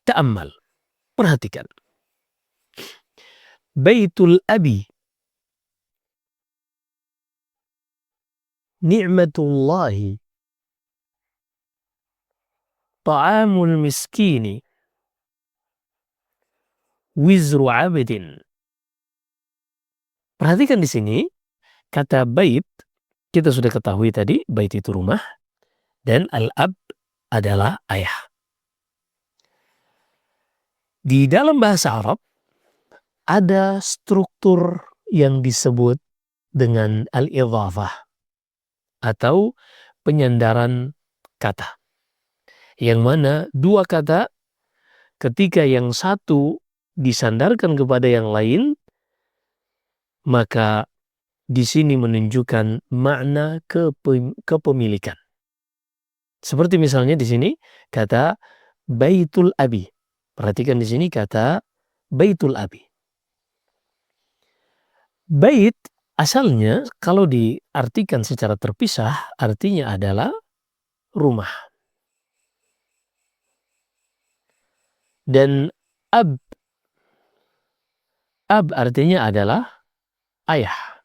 Ta'ammal, perhatikan. Baitul abi ni'matullahi, ta'amul miskini, wizru abidin. Perhatikan di sini, kata bait, kita sudah ketahui tadi, bait itu rumah, dan al-ab adalah ayah. Di dalam bahasa Arab, ada struktur yang disebut dengan al-idhafah, atau penyandaran kata. Yang mana dua kata, ketika yang satu disandarkan kepada yang lain, maka di sini menunjukkan makna kepemilikan. Seperti misalnya di sini kata baitul abi. Perhatikan di sini kata baitul abi. Bait asalnya kalau diartikan secara terpisah artinya adalah rumah. Dan ab artinya adalah ayah.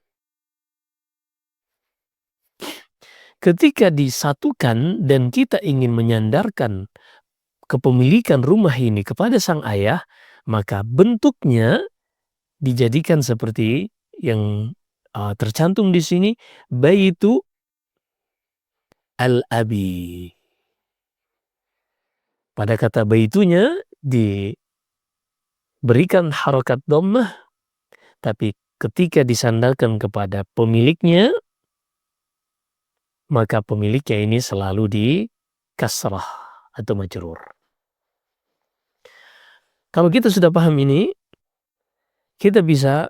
Ketika disatukan dan kita ingin menyandarkan kepemilikan rumah ini kepada sang ayah, maka bentuknya dijadikan seperti yang tercantum di sini, baitu al-abi. Pada kata baitunya diberikan harokat dhammah, tapi ketika disandarkan kepada pemiliknya, maka pemiliknya ini selalu di kasrah atau majrur. Kalau kita sudah paham ini, kita bisa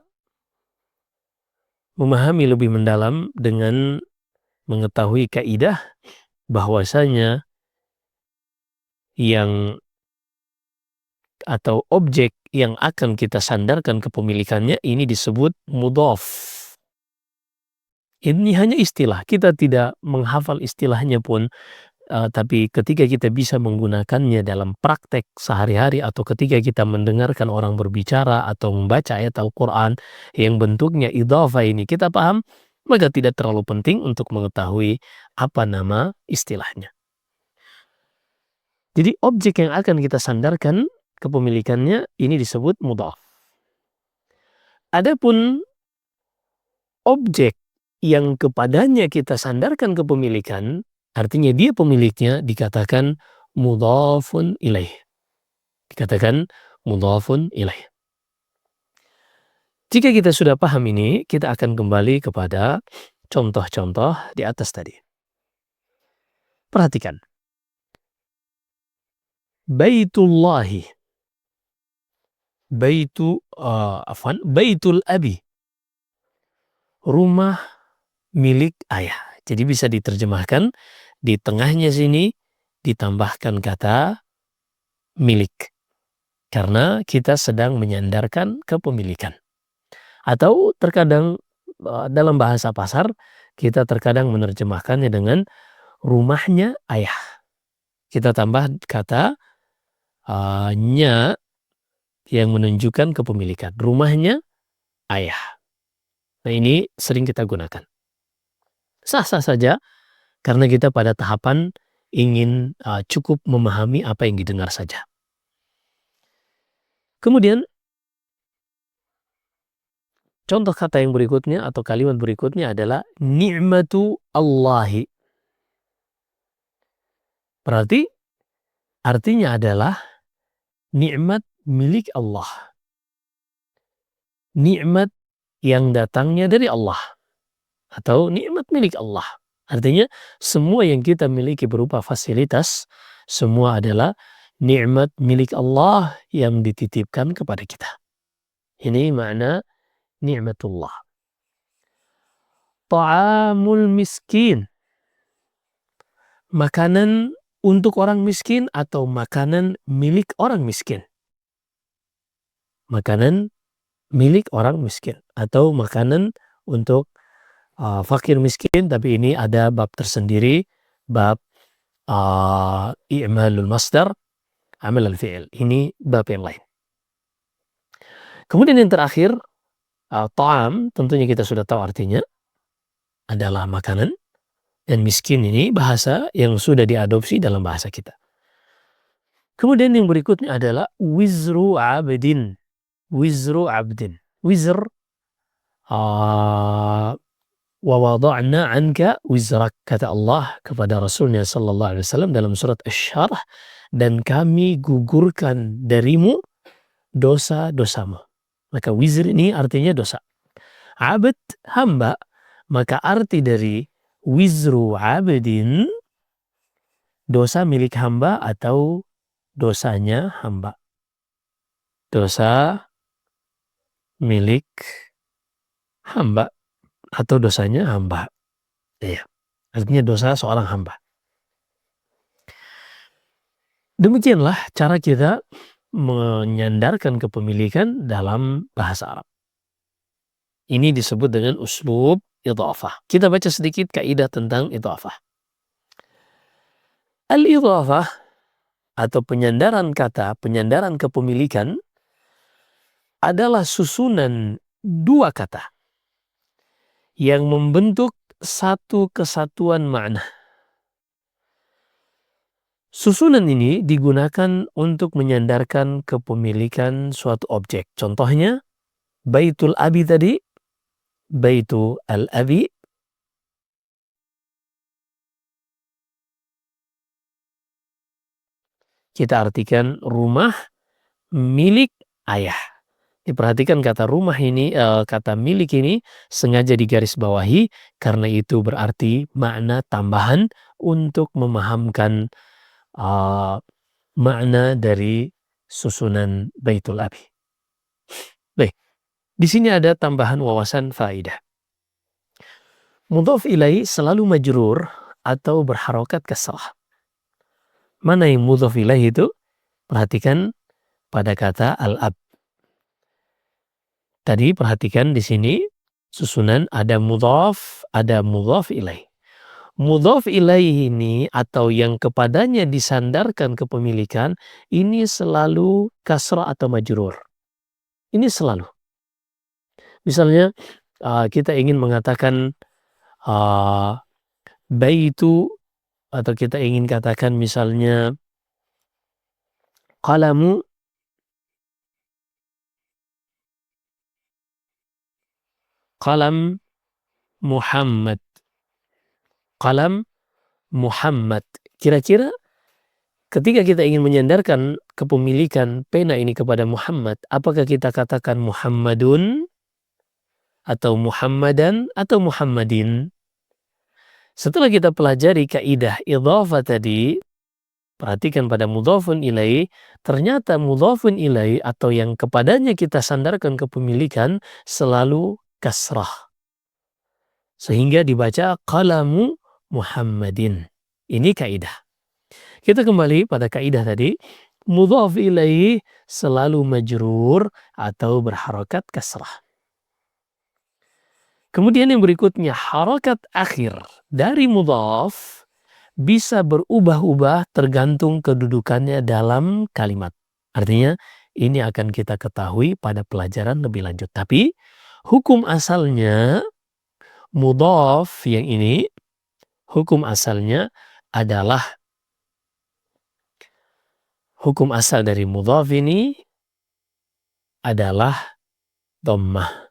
memahami lebih mendalam dengan mengetahui kaidah bahwasanya yang atau objek yang akan kita sandarkan kepemilikannya ini disebut mudhaf. Ini hanya istilah, kita tidak menghafal istilahnya pun, tapi ketika kita bisa menggunakannya dalam praktek sehari-hari atau ketika kita mendengarkan orang berbicara atau membaca ayat Al-Quran yang bentuknya idhafah ini kita paham, maka tidak terlalu penting untuk mengetahui apa nama istilahnya. Jadi objek yang akan kita sandarkan kepemilikannya ini disebut mudhaf. Adapun objek yang kepadanya kita sandarkan kepemilikan, artinya dia pemiliknya, dikatakan mudhafun ilaih. Dikatakan mudhafun ilaih. Jika kita sudah paham ini, kita akan kembali kepada contoh-contoh di atas tadi. Perhatikan. Baitullahi. Baitul abi. Rumah milik ayah. Jadi bisa diterjemahkan di tengahnya sini ditambahkan kata milik. Karena kita sedang menyandarkan kepemilikan. Atau terkadang dalam bahasa pasar kita terkadang menerjemahkannya dengan rumahnya ayah. Kita tambah kata nya yang menunjukkan kepemilikan. Rumahnya ayah. Nah ini sering kita gunakan. Sah-sah saja karena kita pada tahapan ingin cukup memahami apa yang didengar saja. Kemudian contoh kata yang berikutnya atau kalimat berikutnya adalah ni'matu Allahi. Berarti artinya adalah nikmat milik Allah. Nikmat yang datangnya dari Allah. Atau nikmat milik Allah. Artinya semua yang kita miliki berupa fasilitas, semua adalah nikmat milik Allah yang dititipkan kepada kita. Ini makna ni'matullah. Ta'amul miskin. Makanan untuk orang miskin atau makanan milik orang miskin. Makanan milik orang miskin atau makanan untuk fakir miskin, tapi ini ada bab tersendiri, bab i'malul masdar, amal al-fi'il. Ini bab yang lain. Kemudian yang terakhir, ta'am, tentunya kita sudah tahu artinya, adalah makanan. Dan miskin ini bahasa yang sudah diadopsi dalam bahasa kita. Kemudian yang berikutnya adalah wizru abdin. Wizru abdin. Wizr, wa wada'na anka wizrak, kata Allah kepada Rasulnya sallallahu alaihi wasallam dalam surat Asy-Syarah, dan kami gugurkan darimu dosa-dosamu. Maka wizr ini artinya dosa. Abd, hamba. Maka arti dari wizru abdin, dosa milik hamba atau dosanya hamba. Dosa milik hamba atau dosanya hamba. Iya. Artinya dosa seorang hamba. Demikianlah cara kita menyandarkan kepemilikan dalam bahasa Arab. Ini disebut dengan uslub idhafah. Kita baca sedikit kaidah tentang idhafah. Al-idhafah atau penyandaran kata, penyandaran kepemilikan adalah susunan dua kata yang membentuk satu kesatuan makna. Susunan ini digunakan untuk menyandarkan kepemilikan suatu objek. Contohnya, Baitul Abi tadi, Baitu al-Abi, kita artikan rumah milik ayah. Diperhatikan kata rumah ini, kata milik ini sengaja digarisbawahi karena itu berarti makna tambahan untuk memahamkan makna dari susunan Baitul Abi. Baik, di sini ada tambahan wawasan faidah. Mudhaf ilaih selalu majrur atau berharokat kasrah. Mana yang mudhaf ilaih itu? Perhatikan pada kata al-ab. Tadi perhatikan di sini susunan ada mudhaf ilaih. Mudhaf ilaih ini atau yang kepadanya disandarkan kepemilikan ini selalu kasrah atau majrur. Ini selalu. Misalnya kita ingin mengatakan baitu, atau kita ingin katakan misalnya qalamu, qalam Muhammad. Qalam Muhammad. Kira-kira ketika kita ingin menyandarkan kepemilikan pena ini kepada Muhammad, apakah kita katakan Muhammadun atau Muhammadan atau Muhammadin? Setelah kita pelajari kaidah idhafah tadi, perhatikan pada mudhafun ilaih, ternyata mudhafun ilaih atau yang kepadanya kita sandarkan kepemilikan selalu kasrah. Sehingga dibaca qalamu Muhammadin. Ini kaidah. Kita kembali pada kaidah tadi, mudhaf ilaih selalu majrur atau berharokat kasrah. Kemudian yang berikutnya, harokat akhir dari mudhaf bisa berubah-ubah tergantung kedudukannya dalam kalimat. Artinya ini akan kita ketahui pada pelajaran lebih lanjut. Tapi hukum asalnya mudhaf yang ini, hukum asalnya adalah, hukum asal dari mudhaf ini adalah dhammah.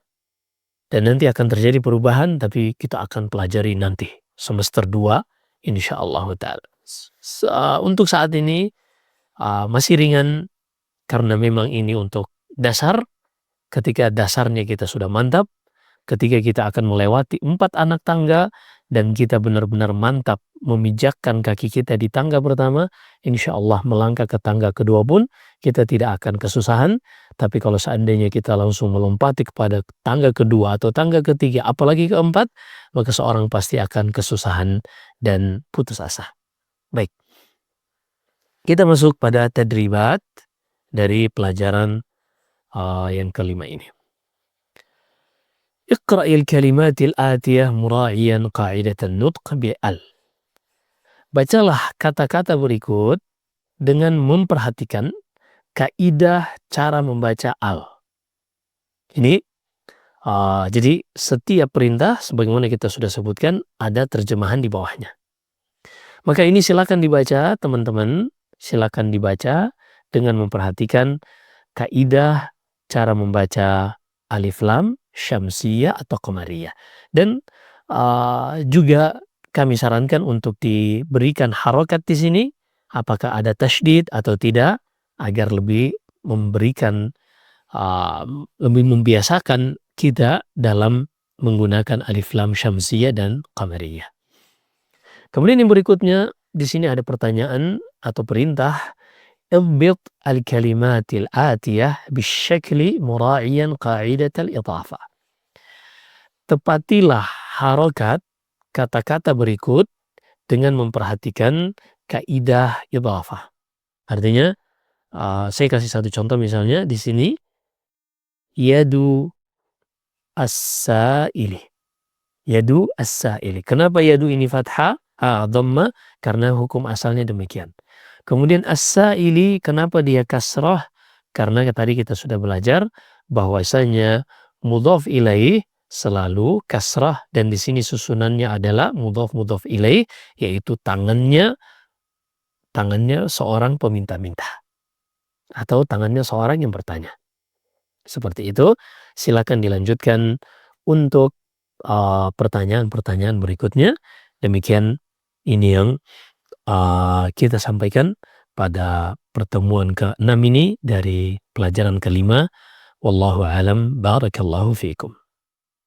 Dan nanti akan terjadi perubahan, tapi kita akan pelajari nanti semester 2 insyaallah ta'ala. Untuk saat ini masih ringan karena memang ini untuk dasar. Ketika dasarnya kita sudah mantap, ketika kita akan melewati 4 anak tangga dan kita benar-benar mantap memijakkan kaki kita di tangga pertama, insyaallah melangkah ke tangga kedua pun kita tidak akan kesusahan. Tapi kalau seandainya kita langsung melompati kepada tangga kedua atau tangga ketiga, apalagi keempat, maka seorang pasti akan kesusahan dan putus asa. Baik, kita masuk pada tadribat dari pelajaran yang kelima ini. Iqra'il kalimatil atiyah mura'iyan qa'idatan nutq bi'al. Bacalah kata-kata berikut dengan memperhatikan kaidah cara membaca al. Ini jadi setiap perintah sebagaimana kita sudah sebutkan ada terjemahan di bawahnya. Maka ini silakan dibaca teman-teman, silakan dibaca dengan memperhatikan kaidah cara membaca alif lam syamsiyah atau qamariyah. Dan juga kami sarankan untuk diberikan harokat di sini, apakah ada tasydid atau tidak, agar lebih memberikan lebih membiasakan kita dalam menggunakan alif lam syamsiyah dan qamariyah. Kemudian yang berikutnya di sini ada pertanyaan atau perintah اضبط الكلمات الآتية بالشكل مراعيا قاعدة الإضافة. Tepatilah harokat kata-kata berikut dengan memperhatikan kaidah idhafah. Artinya saya kasih satu contoh misalnya di sini yadu as-sa'ili. Yadu as-sa'ili. Kenapa yadu ini fathah? Dhamma karena hukum asalnya demikian. Kemudian as-sa'ili kenapa dia kasrah? Karena tadi kita sudah belajar bahwasanya mudhaf ilaih selalu kasrah dan di sini susunannya adalah mudhaf ilaih, yaitu tangannya seorang peminta-minta atau tangannya seorang yang bertanya. Seperti itu, silakan dilanjutkan untuk pertanyaan-pertanyaan berikutnya. Demikian ini yang kita sampaikan pada pertemuan ke-6 ini dari pelajaran kelima. Wallahu alam, barakallahu fiikum.